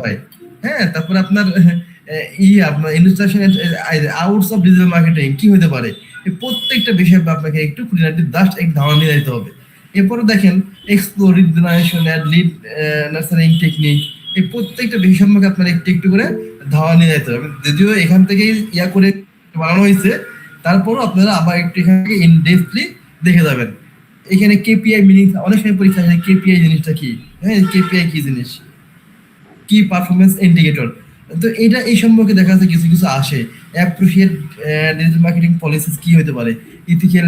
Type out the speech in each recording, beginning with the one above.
হয়, হ্যাঁ, তারপরে আপনার আপনার instruction outs of digital marketing কি হতে পারে, এই প্রত্যেকটা বিষয় আপনাকে একটু খুঁটিনাটি জাস্ট এক ধারণা নিয়ে দিতে হবে। এরপরে দেখেন explore lead generation add lead nurturing technique, এই প্রত্যেকটা বিষয় সম্পর্কে আপনার একটু একটু করে ধারণা নিয়ে যেতে হবে। যদিও এখান থেকেই ইয়া করে বানানো হয়েছে, তারপরও আপনারা আবার একটু এখান থেকে ইন ডেপথলি দেখে যাবেন। এখানে কেপিআই মিনিং অনেক সময় পরীক্ষা আছে, কেপিআই জিনিসটা কি, হ্যাঁ, কেপিআই কি জিনিস, কি পারফরমেন্স ইন্ডিকেটর। তো এটা এই সম্পর্কে দেখা যাচ্ছে কিছু কিছু আসে। অ্যাপ্রোপ্রিয়েট ডিজিটাল মার্কেটিং পলিসিস কি হতে পারে, ইথিক্যাল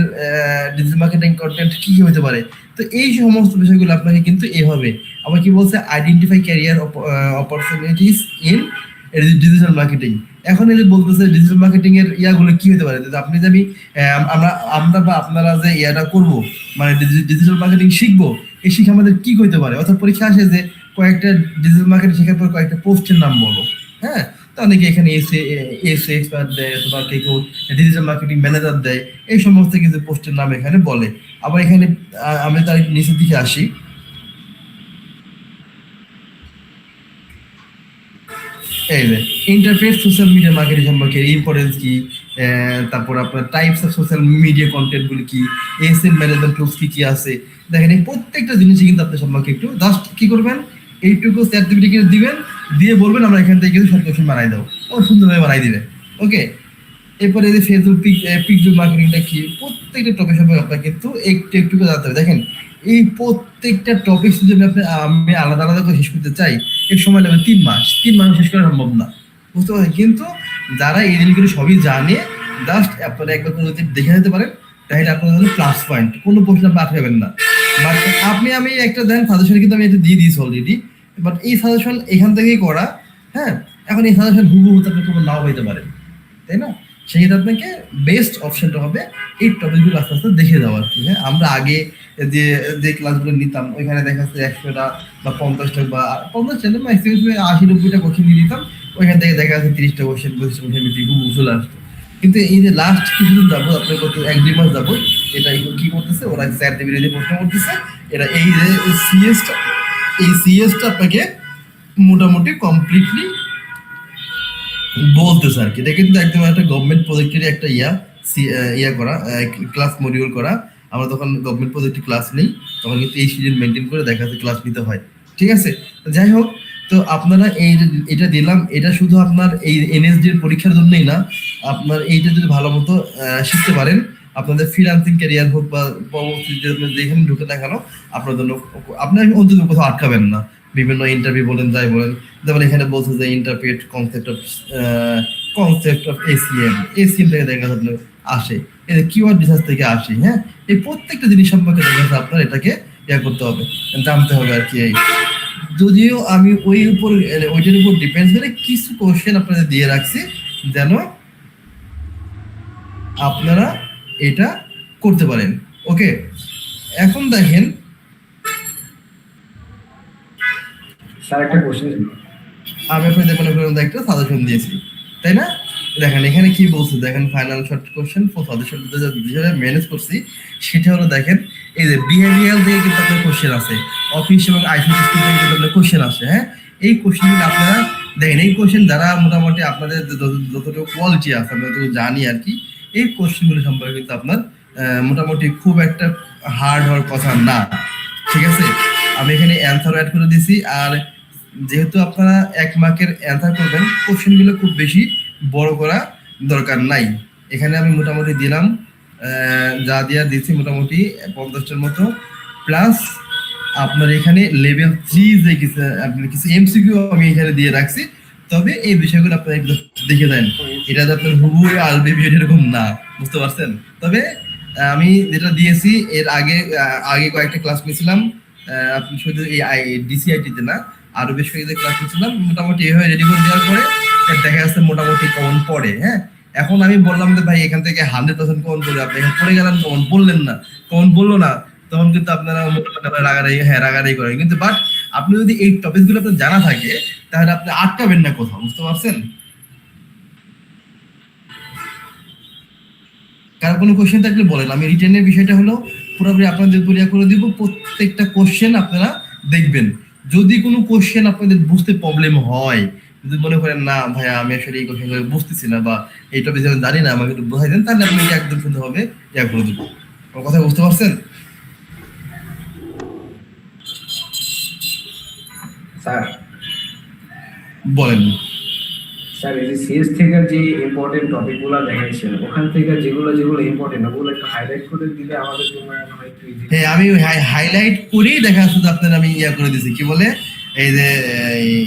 ডিজিটাল মার্কেটিং কন্টেন্ট কি কি হতে পারে। তো এই সমস্ত বিষয়গুলো আপনাকে কিন্তু এভাবে আবার কি বলছে, identify career opportunities in digital marketing. এখন এই যে বলতেছে ডিজিটাল মার্কেটিং এর ইয়াগুলো কি হতে পারে, আপনি যে আমরা বা আপনারা যে ইয়াটা করব, মানে ডিজিটাল মার্কেটিং শিখবো, এই শিখে আমাদের কি হতে পারে। অর্থাৎ পরীক্ষা আসে যে কয়েকটা ডিজিটাল মার্কেটিং শেখার পর কয়েকটা পোস্টের নাম বলো, হ্যাঁ, তো অনেকে এখানে এসে এক্সপার্ট দেয় অথবা কেউ ডিজিটাল মার্কেটিং ম্যানেজার দেয়, এই সমস্ত কিছু পোস্টের নাম এখানে বলে। আবার এখানে আমি তার নিচের দিকে আসি, এই যে ইন্টারফেস সোশ্যাল মিডিয়া মার্কেটিং সম্পর্কে ইম্পর্টেন্স কি, তারপর আপনার types of social media content গুলো কি, এসএম ম্যানেজমেন্ট টুলস কি কি আছে। দেখেন এই প্রত্যেকটা জিনিসই কিন্তু আপনার সম্পর্কে একটু জাস্ট কি করবেন, এইটুকু সার্টিফিকেট দিবেন, দিয়ে বলবেন আমরা এখান থেকে কিন্তু শর্ট কোশ্চেন বানাই দাও, ও সুন্দরভাবে বানাই দিবে। ওকে, এরপরে যে ফেসবুক পিকজুল মার্কেটিংটা কি, প্রত্যেকটা টপিক সম্পর্কে আপনার কিন্তু একটু একটু করে জানতে হবে। দেখেন এই প্রত্যেকটা টপিক যদি আমি আলাদা আলাদা করে শেষ করতে চাই, এর সময় লাগবে 3 মাস, 3 মাস শেষ করা সম্ভব না, বুঝতে পারছেন। কিন্তু যারা এই জিনিসগুলো সবই জানে, জাস্ট আপনারা একবার করে যদি দেখে নিতে পারেন, তাহলে আপনার জন্য প্লাস পয়েন্ট, কোনো প্রশ্ন আপনি আটকাবেন না। বাট আমি একটা দেন সাজেশন কিন্তু আমি এটা দিয়ে দিয়েছি অলরেডি, বাট এই সাজেশন এখান থেকেই করা, হ্যাঁ। এখন এই সাজেশন হুবহু আপনি কোনো নাও হইতে পারে, তাই না। সেক্ষেত্রে আপনাকে বেস্ট অপশনটা হবে এই টপিকগুলো আস্তে আস্তে দেখে যাওয়া আর কি। হ্যাঁ, আমরা আগে যে যে ক্লাসগুলো নিতাম ওইখানে দেখা যাচ্ছে 100টা বা 50টা বা 50টা ম্যাক্সিমাম 80-90টা কোশ্চেন দিয়ে দিতাম, ওইখান থেকে দেখা যাচ্ছে 30টা কোশ্চেন 25টা কোশ্চেন হুবহু চলে আসতো। কিন্তু এই যে লাস্ট কিছুদিন যাবো, আপনার কত 1-2 মাস যাবো, এটা কি করতেছে, ওরা স্যার টেবিলে প্রশ্ন করতেছে, এরা এই যে সিএসটা আপনাকে মোটামুটি কমপ্লিটলি বলতেছে আর কি। এটা কিন্তু একদম একটা গভর্নমেন্ট প্রজেক্টের একটা ইয়া করা ক্লাস মডিউল করা। আমরা তখন গভর্নমেন্ট প্রজেক্টে ক্লাস নেই, তখন কিন্তু এই সিজন মেনটেন করে দেখা যাচ্ছে ক্লাস নিতে হয়, ঠিক আছে। যাই হোক, তো আপনারা এটা দিলাম, এটা শুধু আপনার এই এনএসডি এর পরীক্ষার জন্যই না, আপনার এইটা যদি ভালো মতো শিখতে পারেন, আপনাদের ফ্রিল্যান্সিং ক্যারিয়ার হোক বা পরবর্তীতে যেখানে ঢুকে দেখানো, আপনার জন্য আপনার অন্তত কোথাও আটকাবেন না। বিভিন্ন ইন্টারভিউ বলেন, যাই বলেন, যেমন এখানে বলছে যে ইন্টারপ্রেট কনসেপ্ট অফ এসিএম থেকে দেখা যাচ্ছে আসে, এটা কিওয়ার্ড রিসার্চ থেকে আসে। হ্যাঁ, এই প্রত্যেকটা জিনিস সম্পর্কে দেখা যাচ্ছে আপনার এটাকে ইয়া করতে হবে, জানতে হবে আর কি। এই যদিও আমি ওইটার উপর ডিপেন্ড করে কিছু কোশ্চেন আপনাদের দিয়ে রাখছি, যেন আপনারা এটা করতে পারেন। ওকে, এখন দেখেন স্যার একটা কোশ্চেন, আমি আপনাদের মনে করেন একটা সাজেশন দিয়েছি, তাই না। দেখেন এখানে কি বলছে, দেখেন final short question for suggestion যেটা ম্যানেজ করছি সেটা হলো, দেখেন এই যে বিহেভিয়ারাল থেকে কিন্তু আপনার কোশ্চেন আছে, অফিস এবং আইসিটি স্কুল থেকে কিন্তু আপনার কোশ্চেন আসে। হ্যাঁ, এই কোশ্চেনগুলো আপনারা দেখেন, এই কোশ্চেন যারা মোটামুটি আপনাদের যতটুকু কোয়ালিটি আছে, আমরা যতটুকু জানি আর কি, এই কোশ্চেনগুলো সম্পর্কে কিন্তু আপনার মোটামুটি খুব একটা হার্ড হওয়ার কথা না, ঠিক আছে। আমি এখানে অ্যান্সার অ্যাড করে দিছি, আর যেহেতু আপনারা 1 মার্কের অ্যান্সার করবেন, কোশ্চেনগুলো খুব বেশি বড় করা দরকার নাই। এখানে আমি মোটামুটি দিলাম, যা দিয়া দিচ্ছি মোটামুটি 50টার মতো, প্লাস আপনার এখানে লেভেল 3 যে কিছু এমসিকিউ আমি এখানে দিয়ে রাখছি। তবে এই বিষয়গুলো আপনারা একটু দেখে দেন, এটা যে আপনার হুবহু আসবে বিষয়টা এরকম না, বুঝতে পারছেন। তবে আমি যেটা দিয়েছি এর আগে কয়েকটা ক্লাস নিয়েছিলাম, আপনি শুধু এই ডিসিআইটিতে না, আরো বেশ কয়েকটা ক্লাস নিয়েছিলাম, মোটামুটি এভাবে রেডি করে দেওয়ার পরে দেখা যাচ্ছে মোটামুটি কমন পড়ে। হ্যাঁ, এখন আমি বললাম যে ভাই এখান থেকে 100% কমন পড়ে, আপনি এখানে পড়ে গেলেন, কমন বললেন না, কমন বললো না, তখন কিন্তু আপনারা রাগারাগি করেন। কিন্তু বাট আপনি যদি এই টপিক গুলো আপনার জানা থাকে, তাহলে আপনি আটকাবেন না কোথাও, বুঝতে পারছেন। কার কোনো কোশ্চেন থাকলে বলেন, আমি রিটেনের বিষয়টা হলো পুরোপুরি আপনাদের ক্লিয়ার করে দিব। প্রত্যেকটা কোশ্চেন আপনারা দেখবেন, যদি কোনো কোশ্চেন আপনাদের বুঝতে প্রবলেম হয়, যদি মনে করেন না ভাইয়া আমি আসলে এই কোশ্চেন বুঝতেছি না বা এই টপিক আমি জানি না, আমাকে একটু বোঝাই দেন, তাহলে আপনি এটা একদম সুন্দরভাবে করে দেবো। আমার কথা বুঝতে পারছেন? স্যার বলেন। স্যার এই যে সিএস থেকে যে ইম্পর্টেন্ট টপিকগুলো দেখাইছেন, ওখান থেকে যেগুলো যেগুলো ইম্পর্টেন্ট ওগুলো একটু হাইলাইট করে দিলে আমাদের জন্য মনে হয় একটু ইজি। হ্যাঁ, আমি হাইলাইট করেই দেখা যাচ্ছে যে আপনার আমি করে দিয়েছি, কি বলে এই যে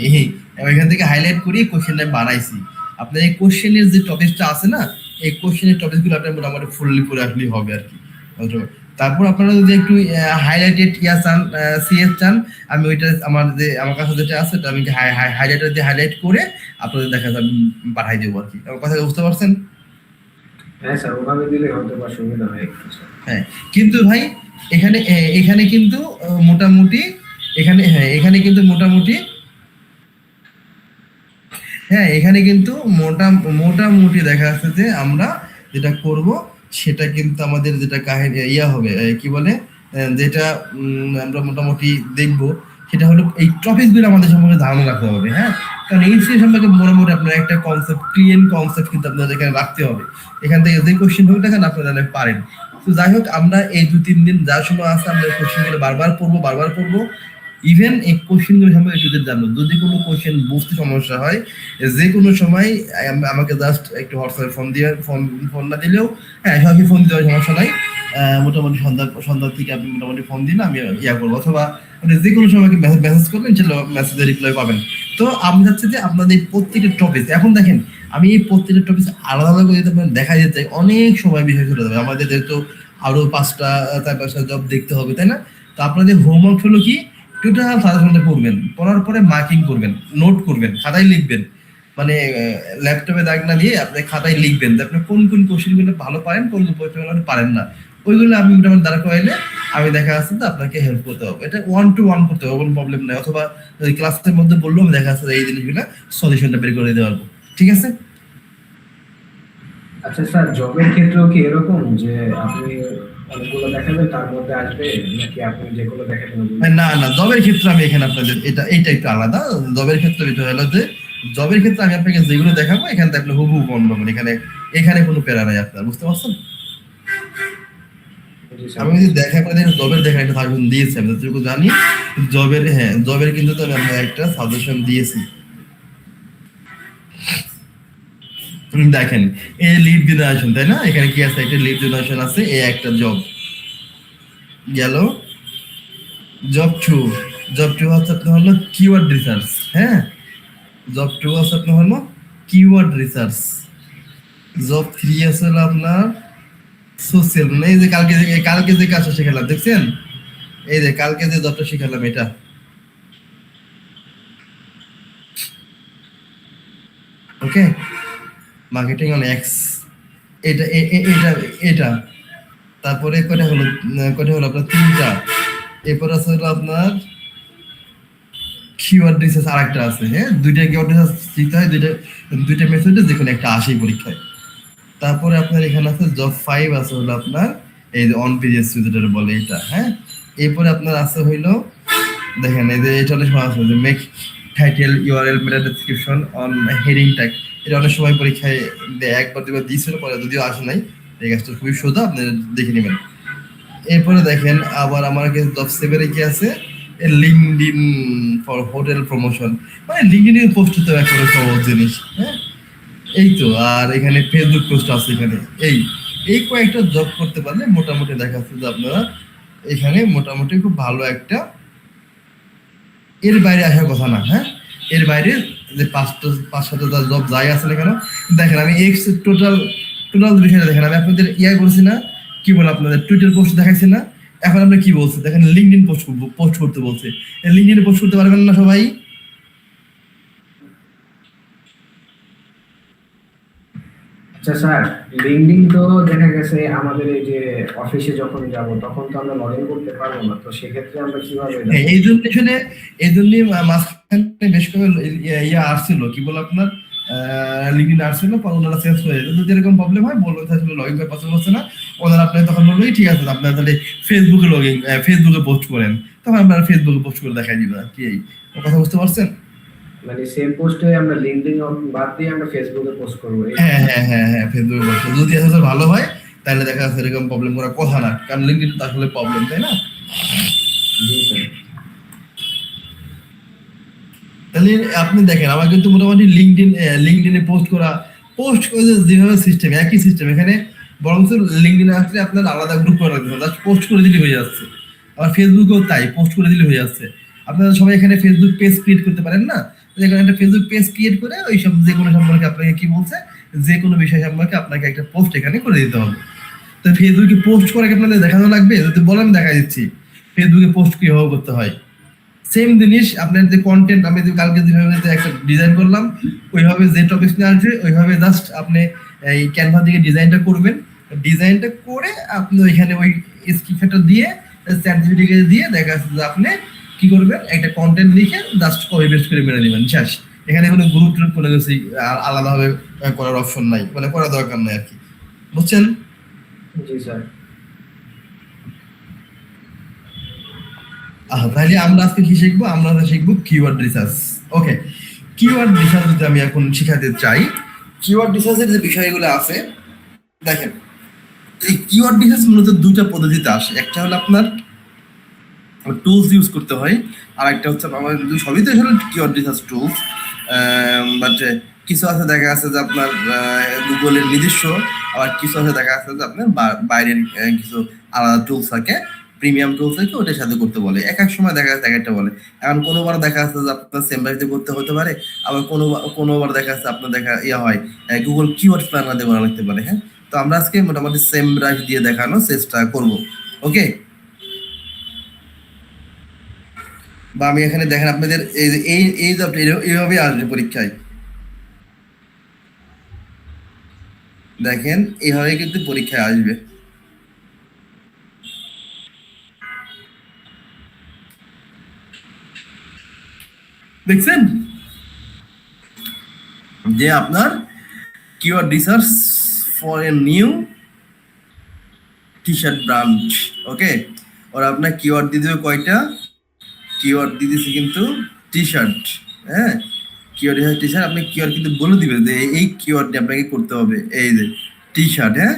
এই ওইখান থেকে হাইলাইট করি কোশ্চেনটা বানাইছি। আপনার এই কোশ্চেনের যে টপিকটা আছে না, এই কোশ্চেনের টপিকগুলো আপনার মোটামুটি ফুললি পড়ে আসলেই হবে আর কি। তারপর আপনারা যদি একটু হাইলাইটেড চান, সিএস চান, আমি ওইটা আমার কাছে যেটা আছে ওটা আমি হাইলাইটার দিয়ে হাইলাইট করে আপনাদের দেখা যাবে পাঠাই দেবো আর কি। আমার কথা বুঝতে পারছেন? হ্যাঁ স্যার, ওভাবে দিলে হয়তো বা সুবিধা হয় একটু স্যার। হ্যাঁ, কিন্তু ভাই এখানে এখানে কিন্তু মোটামুটি এখানে কিন্তু মোটামুটি এখানে কিন্তু মোটামুটি দেখা যাচ্ছে যে আমরা যেটা করব সেটা কিন্তু আমাদের যেটা কাহিনী হবে, কি বলে, যেটা আমরা মোটামুটি দেখব সেটা হলো এই টপিকগুলো আমাদের সম্পর্কে ধারণা রাখতে হবে। হ্যাঁ, কারণ এই সম্পর্কে মোটামুটি আপনার একটা কনসেপ্ট, ক্লিয়ার কনসেপ্ট কিন্তু আপনাদের এখানে রাখতে হবে। এখান থেকে যে কোশ্চেন হোক না কেন আপনারা পারেন। তো যাই হোক, আমরা এই 2-3 দিন যা সময় আছে আমরা কোশ্চেনগুলো বারবার পড়বো। ইভেন এই কোশ্চেনগুলো সম্পর্কে একটু জানবো। যদি কোনো কোশ্চেন বুঝতে সমস্যা হয়, যে কোনো সময় আমাকে জাস্ট একটু হোয়াটসঅ্যাপে ফোন না দিলেও, হ্যাঁ সবাইকে ফোন দিতে সমস্যা নাই। মোটামুটি সন্ধ্যা থেকে আপনি মোটামুটি ফোন দিন, আমি করবো, অথবা আপনি যে কোনো সময় মেসেজ করবেন, সেটা মেসেজের রিপ্লাই পাবেন। তো আমি চাচ্ছি যে আপনাদের প্রত্যেকটা টপিক, এখন দেখেন আমি এই প্রত্যেকটা টপিক আলাদা আলাদা করে যদি দেখা যেতে চাই, অনেক সময় বিষয় চলে যাবে আমাদের, যেহেতু আরো 5টা 4-5টা জব দেখতে হবে, তাই না? তো আপনাদের হোমওয়ার্ক হলো কি, টোটাল সাজেশনটা পড়বেন, পড়ার পরে মার্কিং করবেন, নোট করবেন, খাতায় লিখবেন, মানে ল্যাপটপে দাগ না দিয়ে আপনি খাতায় লিখবেন যে আপনি কোন কোন কোশ্চেনগুলো ভালো পারেন, কোন কোন কোশ্চেনগুলো পারেন না। ওইগুলো আমি মোটামুটি দ্বারা করাইলে আমি দেখা যাচ্ছে যে আপনাকে হেল্প করতে হবে। এটা 1-to-1 করতে হবে, কোনো প্রবলেম নাই। অথবা ক্লাসের মধ্যে বললো আমি দেখা যাচ্ছে এই জিনিসগুলো সলিউশনটা বের করে দিতে পারবো। ঠিক আছে? আচ্ছা স্যার, জবের ক্ষেত্রেও কি এরকম যে আপনি অনেকগুলো দেখাবেন তার মধ্যে আসবে, নাকি আপনি যেগুলো দেখাবেন না না, জবের ক্ষেত্রে আমি এখানে আপনাদের এইটা একটু আলাদা। জবের ক্ষেত্রে এটা হলো যে জবের ক্ষেত্রে আমি আপনাকে যেগুলো দেখাবো এখান থেকে আপনি হুবহু বন্ধ পাবেন। এখানে কোনো প্যারা নাই আপনার, বুঝতে পারছেন? আমি যদি দেখা আপনাদের জবের দেখা একটা সাজেশন দিয়েছি, আমি যতটুকু জানি জবের কিন্তু তো আমি একটা সাজেশন দিয়েছি। দেখেন, এই লিড জেনারেশন, তাই না? এখানে কি আছে, একটা লিড জেনারেশন আছে, এই একটা জব গেল। জব 2 হচ্ছে আপনার হলো কিওয়ার্ড রিসার্চ। হ্যাঁ, জব 2 আছে আপনার হলো কিওয়ার্ড রিসার্চ। জব 3 আছে হলো আপনার সোশ্যাল, মানে এই যে কালকে যে কাজটা শেখালাম, দেখছেন? এই যে কালকে যে জবটা শেখালাম, এটা ওকে, মার্কেটিং অন এক্স, এটা এটা এটা তারপরে কয়টা হলো আপনার 3টা। এরপর আছে হলো আপনার কিওয়ার্ড রিসার্চ, আরেকটা আছে। হ্যাঁ, 2টা কিওয়ার্ড রিসার্চ শিখতে হয়, দুইটা মেথডে যে কোনো একটা আসেই পরীক্ষায়। তারপরে আপনার এখানে আছে জব 5 আছে হলো আপনার এই যে অন পেজেস যেটা বলে এটা। হ্যাঁ, এরপরে আপনার আছে হইলো, দেখেন এই যে এটা অনেক সময় আছে যে make title URL meta description on heading tag. এটা অনেক সময় পরীক্ষায় একবার দুবার দিয়েছিল, পরে যদিও আসে নাই। এই কাজটা খুবই সোজা, আপনি দেখে নেবেন। এরপরে দেখেন আবার আমার কাছে জব 7 কি আছে, লিঙ্কডইন ফর হোটেল প্রমোশন, মানে লিঙ্কডইন পোস্ট তো একটা সহজ জিনিস। হ্যাঁ, এই তো। আর এখানে ফেসবুক পোস্ট আছে। এখানে এই কয়েকটা জব করতে পারলে মোটামুটি দেখা যাচ্ছে যে আপনারা এখানে মোটামুটি খুব ভালো একটা, এর বাইরে আসার কথা না। হ্যাঁ, এর বাইরে যে 5-7টা জব যাই আছে না কেন, দেখেন আমি এক্স টোটাল বিষয়টা দেখেন, আমি আপনাদের বলছি না, কি বলে আপনাদের টুইটার পোস্ট দেখাইছি না, এখন আপনি কি বলছে দেখেন, লিঙ্কডইন পোস্ট করতে বলছে। লিঙ্কডইনে পোস্ট করতে পারবেন না সবাই? আচ্ছা স্যার, লিঙ্কডইন তো দেখা গেছে আমাদের এই যে অফিসে যখন যাব তখন তো আমরা লগ ইন করতে পারবো না, তো সেক্ষেত্রে আমরা কিভাবে এই জন্য মাঝখানে বেশ করে আসছিল, কি বলে আপনার লিঙ্কডইন আসছিল, পরে ওনারা চেঞ্জ করে দিল। যদি এরকম প্রবলেম হয় বলবেন আসলে লগ ইন করা পসিবল হচ্ছে না, ওনারা আপনাকে তখন বললো ঠিক আছে আপনারা তাহলে ফেসবুকে পোস্ট করেন। তখন আপনারা ফেসবুকে পোস্ট করে দেখাই দিবেন আর কি। এই কথা বুঝতে পারছেন? মানে সেম পোস্টে আমরা লিঙ্কডইন বাদ দিয়ে আমরা ফেসবুকে পোস্ট করবো এই? হ্যাঁ হ্যাঁ হ্যাঁ হ্যাঁ, ফেসবুকে পোস্ট যদি আসলে ভালো হয় তাহলে দেখা যাচ্ছে এরকম প্রবলেম করার কথা না, কারণ লিঙ্কডইন তো আসলে প্রবলেম, তাই না? জি স্যার। তাহলে আপনি দেখেন আমার কিন্তু মোটামুটি লিঙ্কডইনে পোস্ট করে যেভাবে সিস্টেম, একই সিস্টেম এখানে, বরং লিঙ্কডইনে আসলে আপনার আলাদা গ্রুপ করে রাখতে হবে, জাস্ট পোস্ট করে দিলে হয়ে যাচ্ছে। আবার ফেসবুকেও তাই, পোস্ট করে দিলে হয়ে যাচ্ছে। আপনারা সবাই এখানে ফেসবুক পেজ ক্রিয়েট করতে পারেন না? এখানে একটা ফেসবুক পেজ ক্রিয়েট করে ওই সব যে কোনো সম্পর্কে আপনাকে কি বলছে, যে কোনো বিষয় সম্পর্কে আপনাকে একটা পোস্ট এখানে করে দিতে হবে। তো ফেসবুকে পোস্ট করে কি আপনাদের দেখানো লাগবে? যদি বলেন দেখা দিচ্ছি ফেসবুকে পোস্ট কিভাবে করতে হয়। সেম জিনিস আপনার যে কন্টেন্ট আমি যে কালকে যেভাবে যে একটা ডিজাইন করলাম, ওইভাবে যে টপিক নিয়ে আসবে ওইভাবে জাস্ট আপনি এই ক্যানভা থেকে ডিজাইনটা করবেন। ডিজাইনটা করে আপনি ওইখানে ওই স্ক্রিপ্টটা দিয়ে চ্যাট জিপিটিকে দিয়ে দেখা যাচ্ছে যে আপনি কি করবেন, একটা কন্টেন্ট লিখে জাস্ট কপি পেস্ট করে মেরে দিবেন, শেষ। এখানে কোনো গ্রুপ ট্রুপ কোনো কিছু আলাদাভাবে করার অপশন নাই, মানে করার দরকার নাই আর কি, বুঝছেন? জি স্যার। তাহলে আমরা আজকে কি শিখবো? আমরা শিখবো কিওয়ার্ড রিসার্চ। ওকে, কিওয়ার্ড রিসার্চ যদি আমি এখন শিখাতে চাই, কিওয়ার্ড রিসার্চের যে বিষয়গুলো আছে দেখেন, এই কিওয়ার্ড রিসার্চ মূলত দুইটা পদ্ধতিতে আসে। একটা হলো আপনার টুলস ইউজ করতে হয়, আর একটা হচ্ছে আমার সবই তো আসলে কিওয়ার্ড রিসার্চ টুলস, বাট কিছু আছে দেখা যাচ্ছে যে আপনার গুগলের নিজস্ব, আবার কিছু আছে দেখা যাচ্ছে যে আপনার বাইরের কিছু আলাদা টুলস থাকে, প্রিমিয়াম টুলস থাকে, ওটার সাথে করতে বলে। এক এক সময় দেখা যাচ্ছে এক একটা বলে। এখন কোনোবার দেখা যাচ্ছে যে আপনার সেমবাইতে করতে হতে পারে, আবার কোনোবার দেখা যাচ্ছে আপনার হয় গুগল কিওয়ার্ড প্ল্যানার দিয়ে করা লাগতে পারে। হ্যাঁ, তো আমরা আজকে মোটামুটি সেম ব্রাশ দিয়ে দেখানোর চেষ্টা করব। ওকে, বা আমি এখানে দেখেন আপনাদের এই এই এই যে এইভাবে আসবে পরীক্ষায়, দেখেন এইভাবে কিন্তু পরীক্ষায় আসবে। দেখছেন যে আপনার keyword research for a new T shirt branch. Okay, ওরা আপনার কিওয়ার্ড দিয়ে দেবে কয়টা? কিওয়ার্ড দিয়ে দিচ্ছে কিন্তু টি শার্ট। হ্যাঁ, কিওয়ার্ড টি শার্ট, আপনি কিওয়ার্ড কিন্তু বলে দিবে যে এই কিওয়ার্ডটি আপনাকে করতে হবে। এই যে টি শার্ট, হ্যাঁ,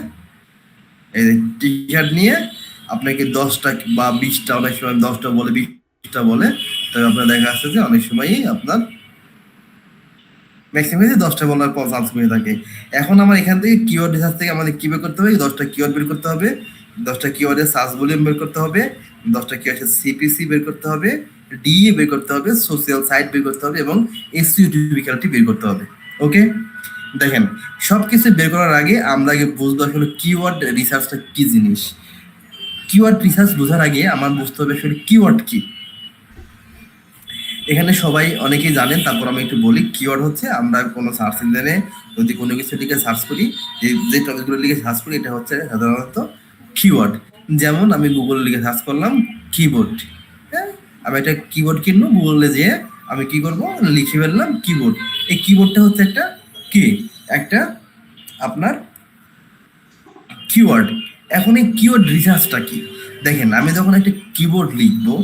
এই যে টি শার্ট নিয়ে আপনাকে 10টা বা 20টা, অনেক সময় 10টা বলে 20টা বলে, তবে আপনার দেখা যাচ্ছে যে অনেক সময়ই আপনার ম্যাক্সিমাম 10টা বলার পর চান্স হয়ে থাকে। এখন আমার এখান থেকে কিওয়ার্ড রিসার্চ থেকে আমাদের কি বের করতে হবে? 10টা কিওয়ার্ড বের করতে হবে, 10টা কিওয়ার্ডের সার্চ ভলিউম বের করতে হবে, 10টা কিওয়ার্ডের সিপিসি বের করতে হবে, ডিএ বের করতে হবে, সোশ্যাল সাইট বের করতে হবে, এবং এসইও ডিফিকাল্টি বের করতে হবে। ওকে, দেখেন সবকিছু বের করার আগে আমরা আগে বুঝবো আসলে কিওয়ার্ড রিসার্চটা কি জিনিস। কিওয়ার্ড রিসার্চ বোঝার আগে আমার বুঝতে হবে আসলে কিওয়ার্ড কি। এখানে সবাই অনেকেই জানেন, তারপর আমি একটু বলি। কিওয়ার্ড হচ্ছে আমরা কোনো সার্চ ইঞ্জিনে যদি কোনো কিছু লিখে সার্চ করি, যে টপিকগুলো লিখে সার্চ করি, এটা হচ্ছে সাধারণত কিওয়ার্ড। যেমন আমি গুগল লিখে সার্চ করলাম কিবোর্ড, হ্যাঁ, আমি একটা কিবোর্ড কিনবো, গুগলে যেয়ে আমি কি করব, লিখে ফেললাম কিবোর্ড। এই কিবোর্ডটা হচ্ছে একটা আপনার কিওয়ার্ড। এখন এই কিওয়ার্ড রিসার্চটা কি? দেখেন আমি যখন একটা কিবোর্ড লিখবো,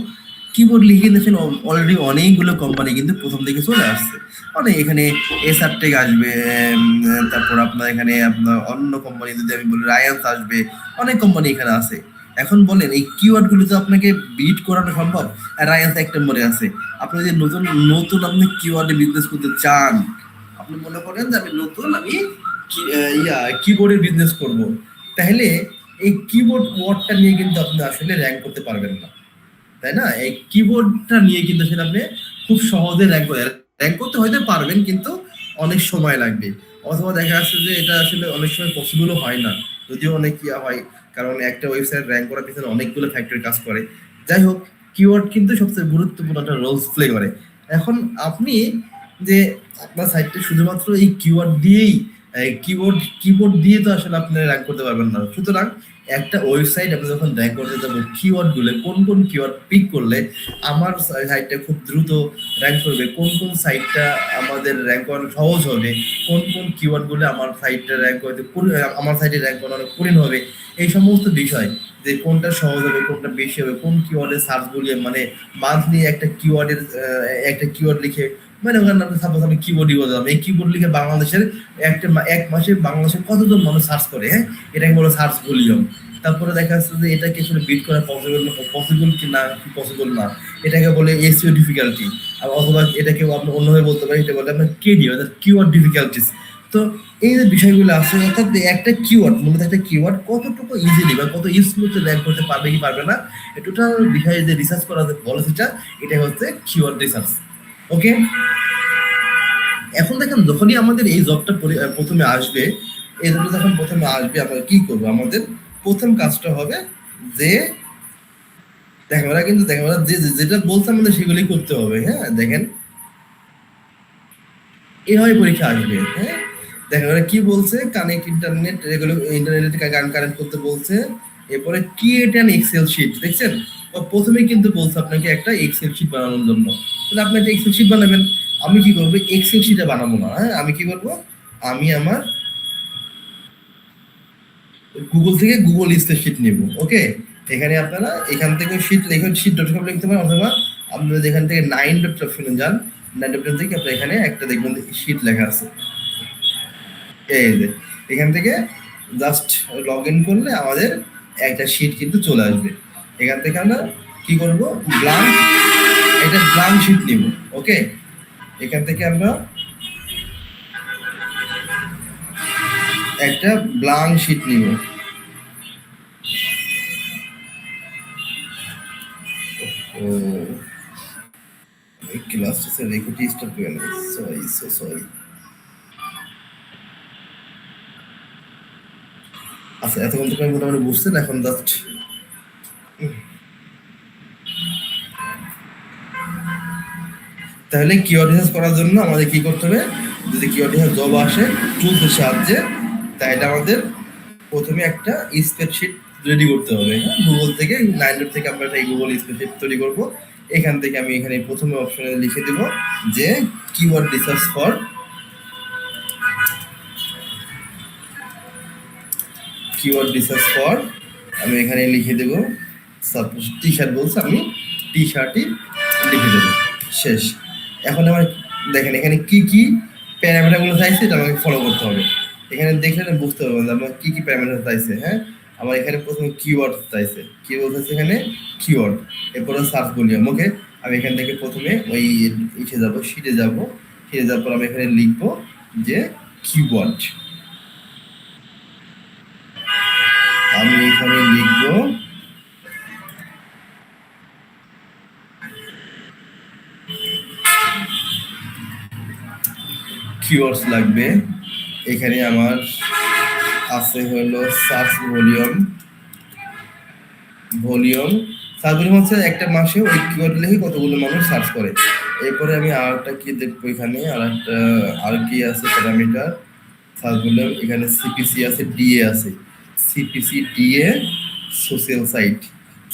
কিবোর্ড লিখে দেখেন অলরেডি অনেকগুলো কোম্পানি কিন্তু প্রথম দিকে চলে আসছে। মানে এখানে এসআর টেক আসবে, তারপর আপনার এখানে আপনার অন্য কোম্পানি যদি আমি বলি রায়ান্স আসবে, অনেক কোম্পানি এখানে আছে। এখন বলেন এই কিওয়ার্ড গুলো তো আপনাকে বিট করানো সম্ভব? রায়ান্স এক নম্বরে আছে। আপনি যদি নতুন নতুন আপনি কিওয়ার্ডে বিজনেস করতে চান, আপনি মনে করেন যে আমি কিবোর্ডের বিজনেস করব, তাহলে এই কিবোর্ড ওয়ার্ডটা নিয়ে কিন্তু আপনি আসলে র্যাঙ্ক করতে পারবেন না, তাই না? এই কিবোর্ডটা নিয়ে কিন্তু আসলে আপনি খুব সহজে র্যাঙ্ক করতে হয়তো পারবেন, কিন্তু অনেক সময় লাগবে, অথবা দেখা যাচ্ছে যে এটা আসলে অনেক সময় পসিবলও হয় না, যদিও অনেক হয়, কারণ একটা ওয়েবসাইট র্যাঙ্ক করার পিছনে অনেকগুলো ফ্যাক্টর কাজ করে। যাই হোক, কিওয়ার্ড কিন্তু সবচেয়ে গুরুত্বপূর্ণ একটা রোল প্লে করে। এখন আপনি যে আপনার সাইটটা শুধুমাত্র এই কিওয়ার্ড দিয়েই কিবোর্ড দিয়ে তো আসলে আপনি র্যাঙ্ক করতে পারবেন না। সুতরাং একটা ওয়েবসাইট আপনি যখন র্যাঙ্ক করতে যাবেন, কিওয়ার্ড গুলো কোন কোন কিওয়ার্ড পিক করলে আমার সাইটটা খুব দ্রুত র্যাঙ্ক করবে, কোন কোন সাইটটা আমাদের র্যাঙ্ক করানো সহজ হবে, কোন কোন কিওয়ার্ড গুলো আমার সাইটটা র্যাঙ্ক করতে আমার সাইটে র্যাঙ্ক করানো কঠিন হবে, এই সমস্ত বিষয় যে কোনটা সহজ হবে কোনটা বেশি হবে, কোন কিওয়ার্ডে সার্চ বলিয়ে মানে মান্থলি একটা কিওয়ার্ড লিখে মানে ওখানে সাপোজ আমি কিবোর্ডই বললাম, এই কিবোর্ড লিখে বাংলাদেশের এক মাসে বাংলাদেশের কতজন মানুষ সার্চ করে, হ্যাঁ, এটাকে বলে সার্চ ভলিউম। তারপরে দেখা যাচ্ছে যে এটাকে আসলে বিট করা পসিবল কি না, পসিবল না, এটাকে বলে এসইও ডিফিকাল্টি। অথবা এটাকে আপনি অন্যভাবে বলতে পারেন, এটা বলে আপনার কেডি অর্থাৎ কিওয়ার্ড ডিফিকাল্টিস। তো এই যে বিষয়গুলো আছে, অর্থাৎ একটা কিওয়ার্ড মূলত একটা কিওয়ার্ড কতটুকু ইজিলি বা কত স্মুথলি র্যাঙ্ক করতে পারবে কি পারবে না, টোটাল বিষয়ে যে রিসার্চ করা পলিসিটা, এটা হচ্ছে কিওয়ার্ড রিসার্চ। ওকে, এখন দেখেন যখনই আমাদের এই জবটা প্রথমে আসবে, এই জবটা যখন প্রথমে আসবে আমরা কি করবো, আমাদের প্রথম কাজটা হবে যে দেখেন ওরা কিন্তু দেখেন ওরা যেটা বলছে আমাদের সেগুলি করতে হবে। হ্যাঁ, দেখেন এভাবে পরীক্ষা আসবে। হ্যাঁ, দেখেন ওরা কি বলছে, কানেক্ট ইন্টারনেট, এগুলো ইন্টারনেটে কানেক্ট করতে বলছে। এরপরে ক্রিয়েট অ্যান এক্সেল শিট, দেখছেন ও প্রথমেই কিন্তু বলছে আপনাকে একটা এক্সেল শিট বানানোর জন্য। তাহলে আপনি একটা এক্সেল শিট বানাবেন। আমি কি করবো, এক্সেল শিটে বানাবো না, হ্যাঁ, আমি কি করবো, আমি আমার গুগল থেকে গুগল স্প্রেডশিট নিব। ওকে, এখানে আপনারা এখান থেকে শিট লিখে sheet.com লিখতে পারেন, অথবা আপনারা যেখান থেকে 9.option যান, 9.option থেকে আপনারা এখানে একটা দেখবেন শিট লেখা আছে, এই যে এখান থেকে জাস্ট লগ ইন করলে আমাদের একটা শিট কিন্তু চলে আসবে। এখান থেকে আমরা কি করব, ব্ল্যাঙ্ক, এটা ব্ল্যাঙ্ক শিট নিব। ওকে, এখান থেকে আমরা একটা ব্ল্যাঙ্ক শিট নিব। ও ক্লাসটা রেকর্ডিং স্টপ হয়ে গেল, সরি সরি। আচ্ছা, এতক্ষণ তো আমি মোটামুটি বুঝছেন, এখন জাস্ট তাহলে কিওয়ার্ড রিসার্চ করার জন্য আমাদের কি করতে হবে, যদি কিওয়ার্ড রিসার্চ জব আসে টুলসের সাহায্যে, তাহলে আমাদের প্রথমে একটা স্প্রেডশিট রেডি করতে হবে। হ্যাঁ, গুগল থেকে 9 থেকে আমরা একটা গুগল স্প্রেডশিট তৈরি করব। এখান থেকে আমি এখানে প্রথমে অপশনে লিখে দেব যে কিওয়ার্ড রিসার্চ ফর আমি এখানে লিখে দেব, সাপোজ টি শার্ট বলছে, আমি টি শার্টই লিখে দেব, শেষ। এখন আমার দেখেন এখানে কি কি প্যারামিটারগুলো চাইছে, এটা আমাকে ফলো করতে হবে। এখানে দেখলে বুঝতে পারবেন যে আমার কি কি প্যারামিটার চাইছে। হ্যাঁ, আমার এখানে প্রথমে কিওয়ার্ড চাইছে, কি বলতেছে এখানে কিওয়ার্ড, এরপরে সার্চ ভলিউম। ওকে, আমি এখান থেকে প্রথমে ওই ইসে যাব, শিটে যাব, শিটে যাওয়ার পর আমি এখানে লিখবো যে কিওয়ার্ড, আমি এখানে লিখবো কিওয়ার্ডস লাগবে। এখানে আমার আছে হলো সার্চ ভলিউম, সার্চ ভলিউম হচ্ছে একটা মাসে ওই কিওয়ার্ড লিখে কতগুলো মানুষ সার্চ করে। এরপরে আমি আরেকটা কি দেখবো, এখানে আর কি আছে প্যারামিটার সার্চ ভলিউম, এখানে সিপিসি আছে, ডিএ আছে, CPC DA social site,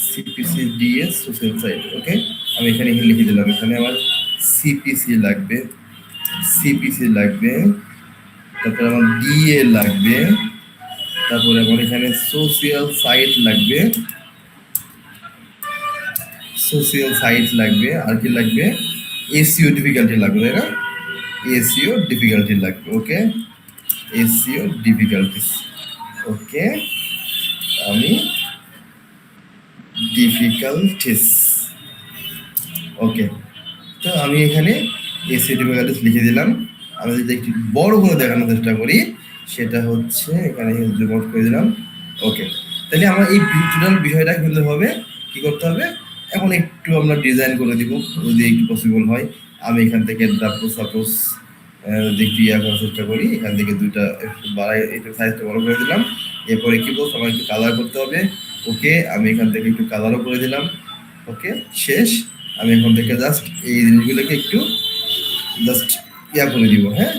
CPC DA social site. Okay, আমি এখানে লিখে দিলাম, এখানে আমার সিপিসি লাগবে, তারপরে আমার ডিএ লাগবে, তারপরে আমার এখানে সোশ্যাল সাইট লাগবে, আর কি লাগবে, এসইও ডিফিকাল্টি লাগবে, তাই না, এসইও ডিফিকাল্টি লাগবে। ওকে, এসইও ডিফিকাল্টিস। ওকে, আমি ডিফিকাল্টিস। ওকে, তো আমি এখানে এসইও ডিফিকাল্টিস লিখে দিলাম। আমি যদি একটু বড় করে দেখানোর চেষ্টা করি, সেটা হচ্ছে এখানে জুম আউট করে দিলাম। ওকে, তাহলে আমার এই টোটাল বিষয়টা কিন্তু হবে কি করতে হবে, এখন একটু আমরা ডিজাইন করে দিব যদি একটু পসিবল হয়। আমি এখান থেকে সাপোজ একটু করার চেষ্টা করি, এখান থেকে দুইটা একটু বাড়াই, একটু সাইজটা বড় করে দিলাম। এরপরে কি বলবো, আমার একটু কালার করতে হবে। ওকে, আমি এখান থেকে একটু কালারও করে দিলাম। ওকে, শেষ। আমি এখন থেকে জাস্ট এই জিনিসগুলোকে একটু জাস্ট করে দিব। হ্যাঁ,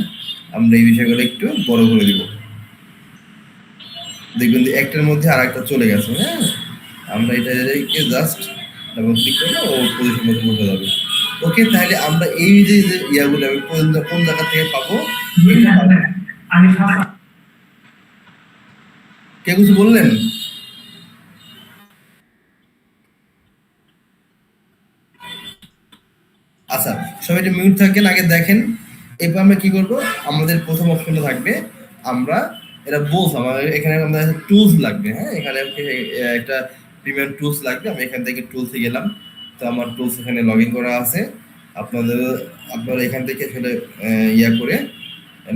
আমরা এই বিষয়গুলো একটু বড় করে দিব। দেখবেন যে একটার মধ্যে আর একটা চলে গেছে। হ্যাঁ, আমরা এটা জাস্ট ডাবল ক্লিক করলে ও পজিশন মতো বসে যাবে। ওকে, তাহলে আমরা এই যে ইয়াগুলো আমি কোন কোন জায়গা থেকে পাবো এটা পাবো। কে কিছু বললেন? আচ্ছা, সবাই একটু মিউট থাকেন, আগে দেখেন। এরপর আমরা কি করব, আমাদের প্রথম অপশনটা থাকবে, আমরা এটা বলছি আমাদের এখানে আমাদের টুলস লাগবে। হ্যাঁ, এখানে একটা প্রিমিয়াম টুলস লাগবে। আমি এখান থেকে টুলসে গেলাম, তো আমার টুলস এখানে লগ ইন করা আছে। আপনাদের আপনারা এখান থেকে আসলে ইয়া করে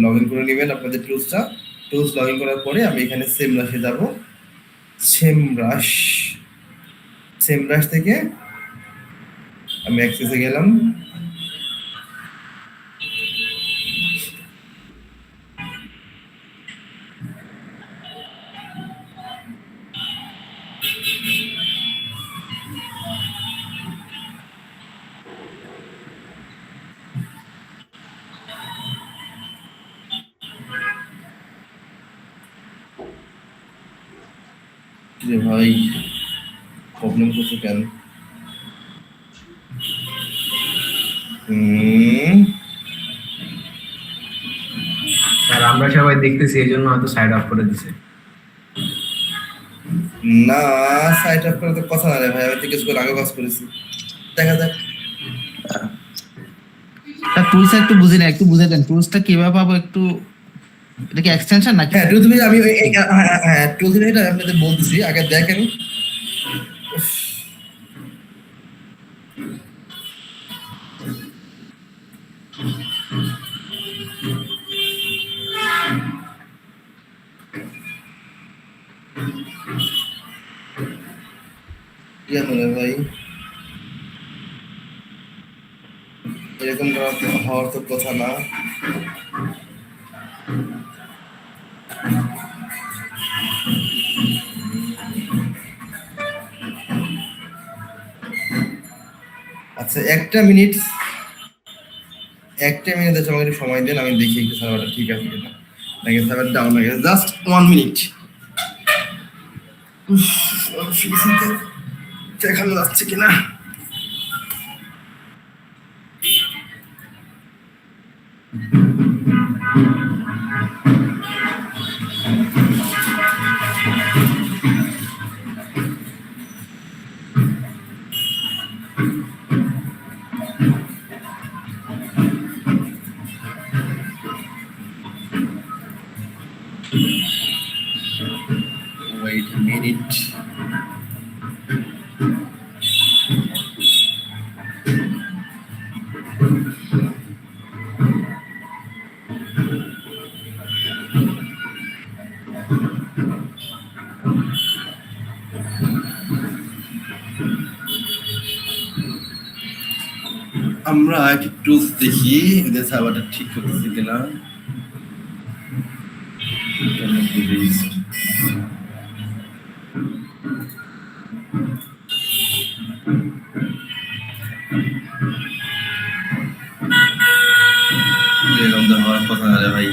লগ ইন করে নেবেন আপনাদের টুলসটা। টুলস লগ ইন করার পরে আমি এখানে সেম রাশে যাব। সেম রাশ, সেম রাশ থেকে আমি অ্যাক্সেসে গেলাম। যে ভাই প্রবলেম করছে কেন? স্যার আমরা সবাই দেখতেছি, এই জন্য হয়তো সাইড অফ করে দিছে। না, সাইট আপ করার তো কথা না রে ভাই, আমি তো কিছু আগে কাজ করেছি। দেখা যাক। টুলসটা একটু বুঝি না, একটু বুঝে দেন টুলসটা কিভাবে পাবো একটু। এটা কি এক্সটেনশন নাকি? হ্যাঁ, টুলস আমি হ্যাঁ টুলস এটা আপনাদের বলতেছি, আগে দেখেন। ইয়া হলো ভাই, এরকম হওয়ার তো কথা না। আচ্ছা, একটা মিনিট আছে, আমাকে একটু সময় দেন, আমি দেখি একটু সার্ভারটা ঠিক আছে কিনা, নাকি সার্ভার ডাউন হয়ে গেছে। Just 1 minute. দেখানো যাচ্ছে কিনা। Wait a minute. আমরা একটু টুলস দেখি এদের সার্ভারটা ঠিক করতেছি কিনা। এরকম তো হওয়ার কথা না রে ভাই।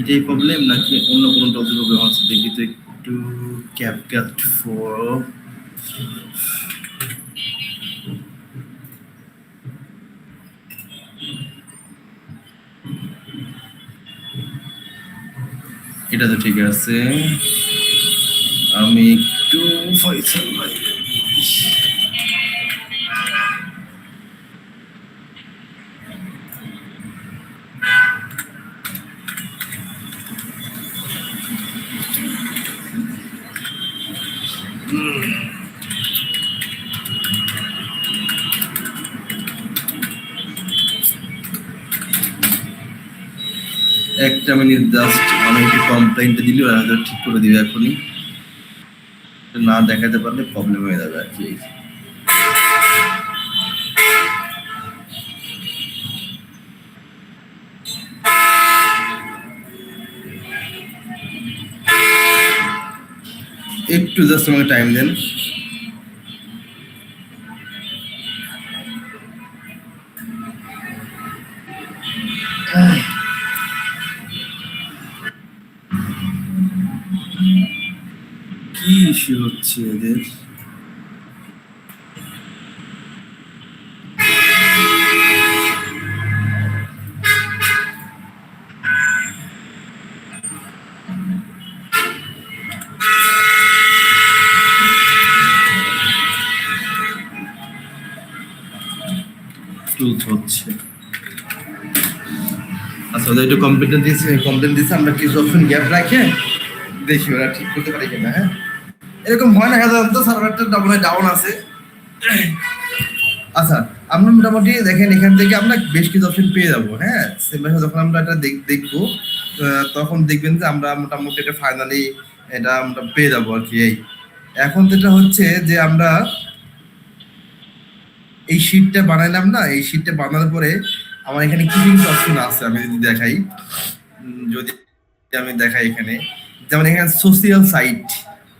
এটাই প্রবলেম নাকি অন্য কোনো টপিক প্রবলেম আছে, দেখি তো একটু। ক্যাপকাট 4 এটা তো ঠিক আছে। আমি একটু ফয়সাল ভাই, একটা মিনিট জাস্ট আমি একটু কমপ্লেইনটা দিলে ওরা হয়তো ঠিক করে দিবে এখনই, না দেখাতে পারলে প্রবলেম হয়ে যাবে আর কি। একটু জাস্ট আমাকে টাইম দেন। কি ইস্যু হচ্ছে এদের? টুলস হচ্ছে। আচ্ছা, ওদের একটু কমপ্লেন দিয়েছে, আমরা কিছু অপশন গ্যাপ রাখে দেখি ওরা ঠিক করতে পারি কিনা। হ্যাঁ, এরকম হয় না সাধারণত, সার্ভারটা ডাউন আছে। আচ্ছা, আমরা মোটামুটি দেখেন এখান থেকে আমরা বেশ কিছু অপশন পেয়ে যাবো। হ্যাঁ, যখন আমরা এটা দেখবো তখন দেখবেন যে আমরা মোটামুটি এটা ফাইনালি এটা আমরা পেয়ে যাবো আর কি। এই এখন যেটা হচ্ছে যে আমরা এই শীটটা বানাইলাম না, এই শীটটা বানানোর পরে আমার এখানে কি কি অপশন আছে আমি যদি দেখাই, যদি আমি দেখাই এখানে, যেমন এখানে সোশিয়াল সাইট,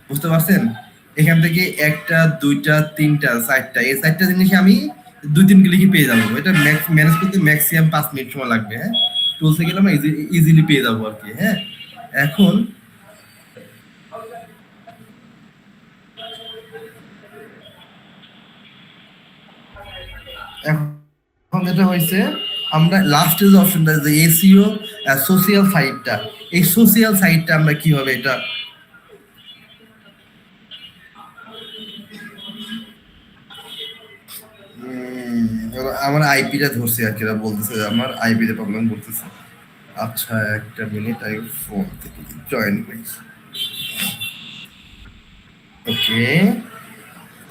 বুঝতে পারছেন? এখান থেকে একটা, দুইটা, তিনটা, চারটা, এই চারটা জিনিস আমি 2-3 ক্লিকে পেয়ে যাবো। এটা ম্যানেজ করতে ম্যাক্সিমাম 5 মিনিট সময় লাগবে। হ্যাঁ, টুলসে গেলে আমরা ইজিলি পেয়ে যাবো আর কি। হ্যাঁ, এখন এখন যেটা হয়েছে, আমরা লাস্টে যে অপশনটা যে এসইও সোশিয়াল সাইটটা, এই সোশিয়াল সাইটটা আমরা কিভাবে এটা আমার আইপিটা ধরছে আর কি, বলতেছে আমার আইপিতে প্রবলেম করতেছে। আচ্ছা, একটা মিনিট, আমি ফোন থেকে জয়েন করি। ওকে,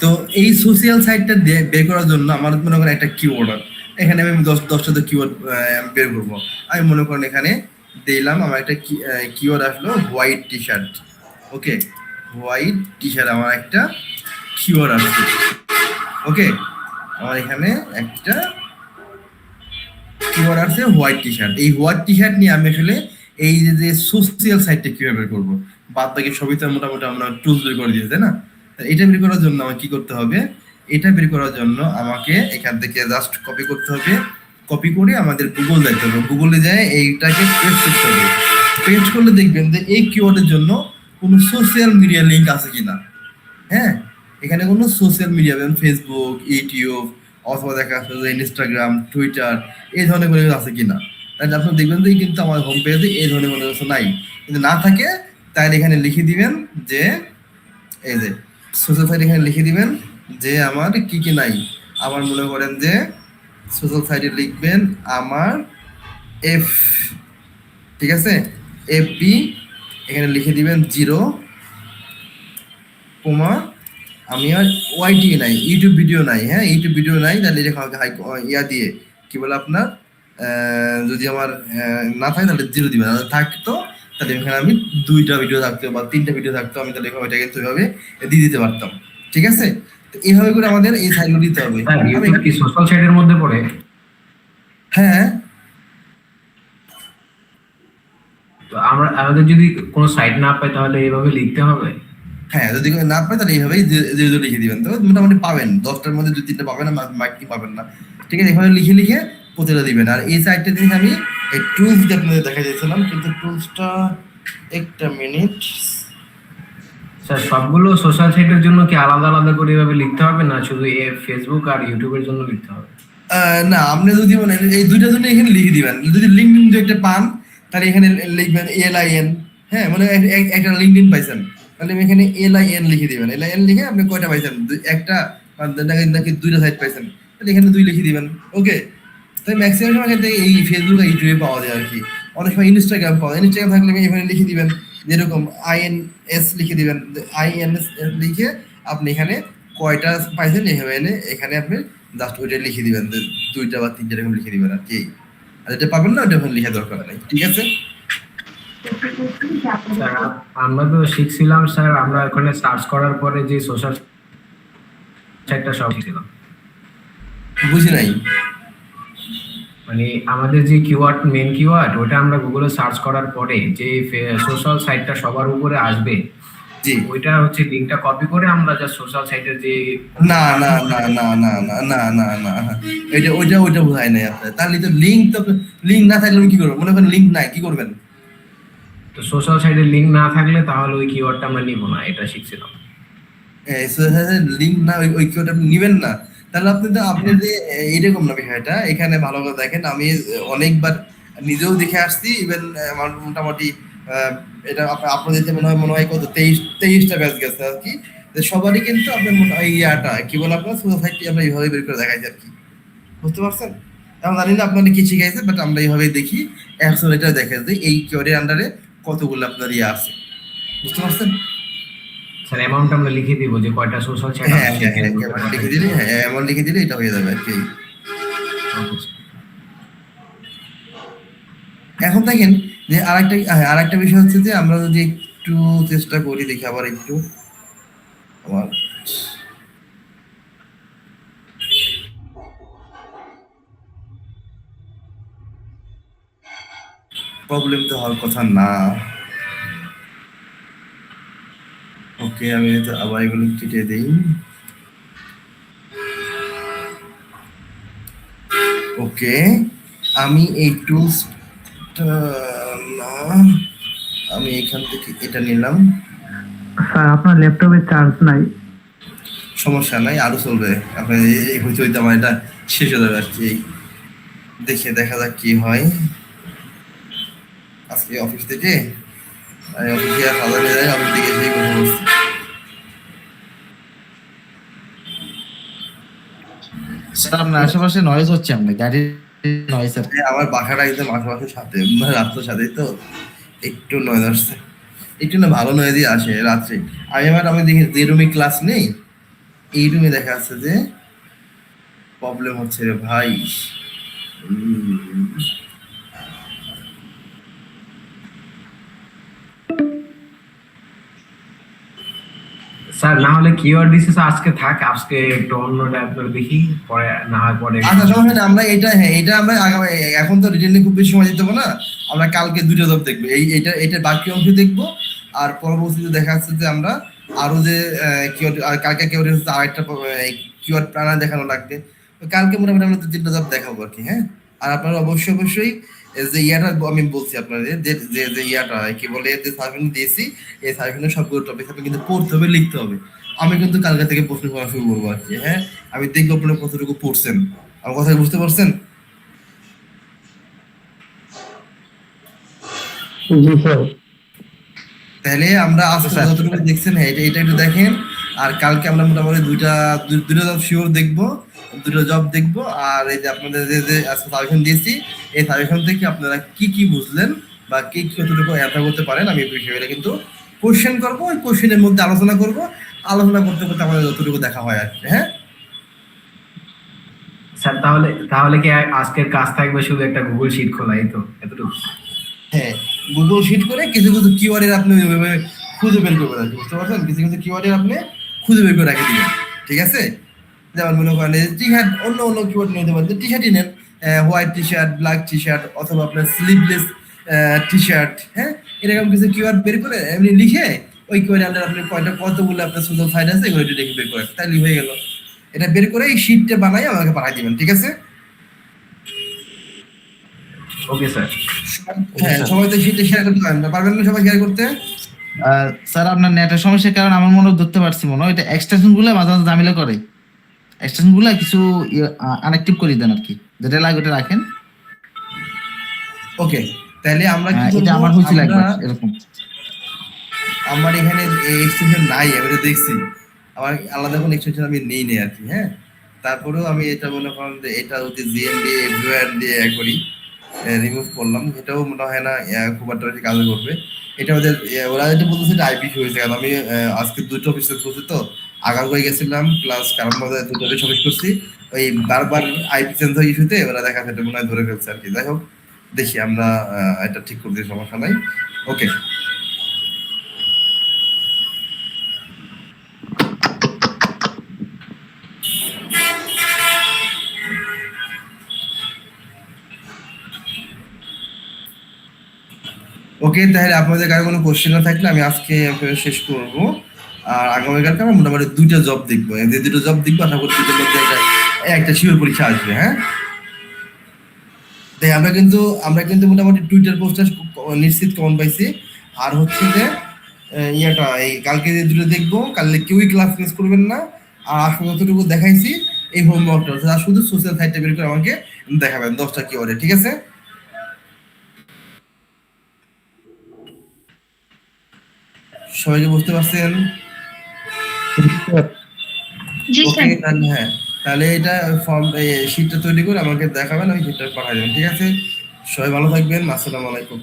তো এই সোশিয়াল সাইটটা বের করার জন্য আমার মনে করেন একটা কিওয়ার্ড, এখানে আমি 10টা তো কিওয়ার্ড বের করবো। আমি মনে করেন এখানে দিলাম, আমার একটা কিওয়ার্ড আসলো হোয়াইট টি শার্ট। ওকে, হোয়াইট টি শার্ট আমার একটা কিওয়ার্ড আসছে। ওকে, আমার এখানে একটা কিওয়ার্ড আছে হোয়াইট টি শার্ট। এই হোয়াইট টি শার্ট নিয়ে আমি আসলে এই যে সোশিয়াল সাইটটা কিভাবে বের করবো, বাদ বাকি সবই তো মোটামুটি আমরা টুলস বের করে দিয়েছি, তাই না? এটা বের করার জন্য আমার কি করতে হবে, এটা বের করার জন্য আমাকে এখান থেকে জাস্ট কপি করতে হবে। কপি করে আমাদের গুগল যাইতে হবে, গুগলে যায় এইটাকে পেস্ট করতে হবে। পেস্ট করলে দেখবেন যে এই কিওয়ার্ডের জন্য কোনো সোশ্যাল মিডিয়া লিঙ্ক আছে কিনা। হ্যাঁ, এখানে কোনো সোশ্যাল মিডিয়া যেমন ফেসবুক, ইউটিউব অথবা দেখা যাচ্ছে যে ইনস্টাগ্রাম, টুইটার এই ধরনের কোনো কিছু আছে কিনা। তাহলে আপনি দেখবেন যে কিন্তু আমার হোম পেজে এই ধরনের কোনো কিছু নাই। যদি না থাকে তাহলে এখানে লিখে দিবেন যে এই যে সোশ্যাল সাইট, এখানে লিখে দিবেন যে আমার কি কি নাই। আমার মনে করেন যে সোশ্যাল সাইটে লিখবেন আমার এফ, ঠিক আছে, এফবি, এখানে লিখে দিবেন 0, আমি আর ওয়াইটি নাই, ইউটিউব ভিডিও নাই। হ্যাঁ, ইউটিউব ভিডিও নাই, তাহলে ইয়া দিয়ে কি বলে আপনার যদি আমার না থাকে তাহলে 0 দিবেন, আর থাকতো তাহলে এখানে আমি 2টা ভিডিও থাকতো বা 3টা ভিডিও থাকতো, আমি তাহলে ওইটা কিন্তু ওইভাবে দিয়ে দিতে পারতাম। ঠিক আছে, তো এইভাবে করে আমাদের এই সাইটগুলো দিতে হবে। ইউটিউব কি সোশ্যাল সাইটের মধ্যে পড়ে? হ্যাঁ, তো আমাদের যদি কোনো সাইট না পাই তাহলে এইভাবে লিখতে হবে? হ্যাঁ, যদি না পাই তাহলে এইভাবেই লিখে দিবেন, তো মোটামুটি পাবেন 10টার মধ্যে 2-3টা পাবেন, মাইকি পাবেন না। ঠিক আছে, এভাবে লিখে লিখে প্রতিটা দিবেন। আর এই সাইটটা দিয়ে আমি এই টুলস দিয়ে আপনাদের দেখা যাচ্ছিলাম, কিন্তু টুলসটা একটা মিনিট। স্যার, সবগুলো সোশ্যাল সাইটের জন্য কি আলাদা আলাদা করে এভাবে লিখতে হবে, না শুধু ফেসবুক আর ইউটিউবের জন্য লিখতে হবে? না, আপনি যদি মানে এই দুইটার জন্য এখানে লিখে দিবেন। যদি লিঙ্কডিন একটা পান তাহলে এখানে লিখবেন LIN। হ্যাঁ, মানে একটা লিঙ্কডিন পাইছেন তাহলে এখানে LIN লিখে দিবেন। LIN লিখে আপনি কয়টা পাইছেন, একটা নাকি 2টা সাইট পাইছেন, তাহলে এখানে 2 লিখে দিবেন। ওকে, তাই ম্যাক্সিমাম সময় ক্ষেত্রে এই ফেসবুক আর ইউটিউবে পাওয়া যায় আর কি। অনেক সময় ইনস্টাগ্রাম পাওয়া যায়, ইনস্টাগ্রাম থাকলে এখানে লিখে দিবেন যেরকম INS লিখে দিবেন, INS লিখে আপনি এখানে কয়টা পাইছেন এইভাবে এনে এখানে আপনি জাস্ট ওইটা লিখে দিবেন, 2টা বা 3টা এরকম লিখে দিবেন আর কি। আর যেটা পাবেন না ওটা লিখে দরকার নেই। ঠিক আছে, স্যার আমরা তো শিখছিলাম স্যার, আমরা ওখানে সার্চ করার পরে যে সোশ্যাল সাইটটা সব শিখছিলাম। বুঝি নাই। মানে আমাদের যে কিওয়ার্ড, মেন কিওয়ার্ড, ওটা আমরা গুগলে সার্চ করার পরে যে সোশ্যাল সাইটটা সবার উপরে আসবে, জি। ওইটা হচ্ছে লিংকটা কপি করে আমরা যা সোশ্যাল সাইটের যে না না না না না না না না না না, এটা ওইটা বোঝায় নাই আপনার। তাহলে তো লিঙ্ক, তো লিঙ্ক না থাকলে আপনি কি করবেন? মনে করেন লিঙ্ক নাই, কি করবেন? তো সোশ্যাল সাইটের লিংক না থাকলে তাহলে ওই কিওয়ার্ডটা আমরা নিব না, এটা শিখছিলাম। লিঙ্ক না, ওই কেউ আপনি নিবেন না, তাহলে আপনি যে এইরকম না বিষয়টা। এখানে ভালো করে দেখেন, আমি অনেকবার নিজেও দেখে আসছি, ইভেন আমার মোটামুটি এটা আপনাদের মনে হয় কত 23টা ব্যাচ গেছে আর কি। তো সবারই কিন্তু আপনার মনে হয় ইয়াটা কি বলে, আপনার সোসাইটি আমরা এইভাবে বের করে দেখাই আর কি, বুঝতে পারছেন? এখন জানি না আপনারা কি শিখাইছে, বাট আমরা এইভাবে দেখি। এখন এটা দেখা যায় এই কিওয়ার্ডের আন্ডারে কতগুলো আপনার ইয়ে আছে, বুঝতে পারছেন? স্যার অ্যামাউন্ট আমরা লিখে দিব যে কয়টা সোশ্যাল সাইট হ্যাঁ আছে হ্যাঁ হ্যাঁ, সেখানে। এবার লিখে দিলে, হ্যাঁ এমন লিখে দিলে এটা হয়ে যাবে আর কি। এখন দেখেন যে আরেকটা বিষয় হচ্ছে যে আমরা যদি একটু চেষ্টা করি, দেখি আবার একটু আমার প্রবলেম তো হওয়ার কথা না। ওকে, আমি তো আবার এগুলো কেটে দিই। ওকে, আমি এই টুলসটা না, আমি এখান থেকে এটা নিলাম। স্যার আপনার ল্যাপটপে চার্জ নাই। সমস্যা নাই, আরো চলবে। আপনার এই হইতে হইতে আমার এটা শেষ হয়ে যাবে আর কি। দেখা যাক কি হয় আজকে অফিস থেকে। আমি অফিসে আর সাদা নিয়ে যাই, অফিস থেকে এসেই কথা বলছি। স্যার আপনার আশেপাশে নয়েজ হচ্ছে, আপনার গাড়ির নয়েজ আর কি। আমার বাসাটা একদম আশেপাশের সাথে, মানে রাস্তার সাথেই তো একটু নয়েজ আসছে। একটু না ভালো নয়েজই আসে রাত্রে। আমি দেখি যে রুমে ক্লাস নেই, এই রুমে দেখা যাচ্ছে যে প্রবলেম হচ্ছে রে ভাই। উম, স্যার না হলে কিওয়ার্ড দিছে স্যার, আজকে থাক, আজকে একটু অন্যটা আপনার দেখি, পরে না হয় পরে। আচ্ছা সমস্যা নেই, আমরা এটা, হ্যাঁ এটা আমরা এখন তো রিটেনে খুব বেশি সময় দিতে হবে না। আমরা কালকে দুটো জব দেখবো, এটা বাকি অংশ দেখবো। আর পরবর্তীতে দেখা যাচ্ছে যে আমরা আরো যে কিওয়ার্ড, আর কালকে কিওয়ার্ড হচ্ছে আরেকটা কিওয়ার্ড প্ল্যানার দেখানো লাগবে। তো কালকে মোটামুটি আমরা 3টা জব দেখাবো আর কি। হ্যাঁ, আর আপনারা অবশ্যই যে ইয়াটা আমি বলছি আপনাদের, যে ইয়াটা কি বলে, যে সার্ভেন্ট দিয়েছি, এই সার্ভেন্টের সবগুলো টপিক আপনি কিন্তু পড়তে হবে, লিখতে হবে। আমি কিন্তু কালকে থেকে প্রশ্ন করা শুরু করবো আর কি। হ্যাঁ, আমি দেখবো আপনারা কতটুকু পড়ছেন, আমার কথা বুঝতে পারছেন? জি স্যার। তাহলে আমরা আজকে যতটুকু দেখছেন, হ্যাঁ এটা একটু দেখেন। আর কালকে আমরা মোটামুটি দুটো জব শিওর দেখবো, দুটো জব দেখবো। আর এই যে আপনাদের যে আজকে সাজেশন দিয়েছি, এই সাজেশন থেকে আপনারা কি কি বুঝলেন বা কি কি কতটুকু অ্যান্সার করতে পারেন, আমি এই বিষয়গুলো কিন্তু কোশ্চেন করবো। ওই কোশ্চেনের মধ্যে আলোচনা করবো, আলোচনা করতে করতে আমাদের যতটুকু দেখা হয় আর কি। হ্যাঁ স্যার তাহলে তাহলে কি আজকের কাজ থাকবে শুধু একটা গুগল শিট খোলা, এই তো এতটুকু? হ্যাঁ, গুগল শিট করে কিছু কিছু কিওয়ার্ডের আপনি ওইভাবে খুঁজে বের করবেন আর কি, বুঝতে পারছেন? কিছু কিছু কিওয়ার্ডের আপনি খুঁজে বের করে রেখে দিবেন, ঠিক আছে? যেমন মনে করেন টি শার্ট, অন্য কিওয়ার্ড নিতে পারেন, টি শার্টই নেন, white T shirt, black T shirt, অথবা আপনার স্লিভলেস টি শার্ট। হ্যাঁ, এরকম কিছু কিওয়ার্ড বের করে এমনি লিখে ওই কিওয়ার্ড আন্ডার আপনি কতগুলো আপনার সোশ্যাল সাইট আছে এগুলো একটু দেখে বের করে, তাহলে হয়ে গেল। এটা বের করে এই শিটটা বানাই আমাকে পাঠিয়ে দিবেন, ঠিক আছে? Okay sir. হ্যাঁ, সবাই তো শিটে শেয়ার করতে পারবেন না? সবাই শেয়ার করতে? স্যার আপনার নেটের সমস্যার কারণে আমার মনে হয় ধরতে পারছি, মনে হয় এটা এক্সটেনশন গুলো মাঝে মাঝে ঝামেলা করে। এক্সটেনশন গুলো কিছু আনঅ্যাক্টিভ করে দেন আর কি, যেটা লাগে ওটা রাখেন। ওকে, তাহলে আমরা কি এটা করব? আমার হয়েছিল আমরা একবার এরকম। আমার এখানে এক্সটেনশন নাই, আমি তো দেখছি আমার আলাদা কোনো এক্সটেনশন আমি নেই আর কি। হ্যাঁ, তারপরেও আমি এটা মনে করেন যে এটা যদি জিএমডি এভরিওয়্যার দিয়ে করি, রিমুভ করলাম, এটাও মনে হয় না খুব একটা বেশি কাজে করবে। এটা ওদের ওরা যেটা বলতেছে এটা আইপি হয়েছে, কারণ আমি আজকে দুটো অফিস করছি তো, আগারগাঁও গেছিলাম প্লাস কারণ দুটো অফিস করছি। ওই বারবার আইপি চেঞ্জ হয়ে ইস্যুতে ওরা দেখা সেটা মনে হয় ধরে ফেলছে আর কি। যাই হোক, দেখি আমরা এটা ঠিক করতে সমস্যা নাই। ওকে, ওকে, তাহলে আপনাদের কাছে কোনো কোশ্চেন না থাকলে আমি আজকে শেষ করব। আর আগামীকালকে আমরা মোটামুটি 2টা জব দেখবো, এই যে 2টো জব দেখবো, আশা করি 2টার মধ্যে একটা শিওর পরীক্ষা আসবে। হ্যাঁ, তাই আমরা কিন্তু মোটামুটি টুইটার পোস্টটা নিশ্চিত কমন পাইছি। আর হচ্ছে যে ইয়েটা এই কালকে যে 2টো দেখবো, কালকে কেউই ক্লাস মিস করবেন না। আর আসলে যতটুকু দেখাইছি এই হোমওয়ার্কটা, আর শুধু সোশ্যাল সাইটটা বের করে আমাকে দেখাবেন 10টা কিওয়ার্ডে, ঠিক আছে? সবাইকে বুঝতে পারছেন? জি ওকে, স্যার। তাহলে হ্যাঁ, তাহলে এটা ফর্ম শিটটা তৈরি করে আমাকে দেখাবেন, আমি শিটটা পাঠাই দেবেন, ঠিক আছে? সবাই ভালো থাকবেন, আসসালামু আলাইকুম।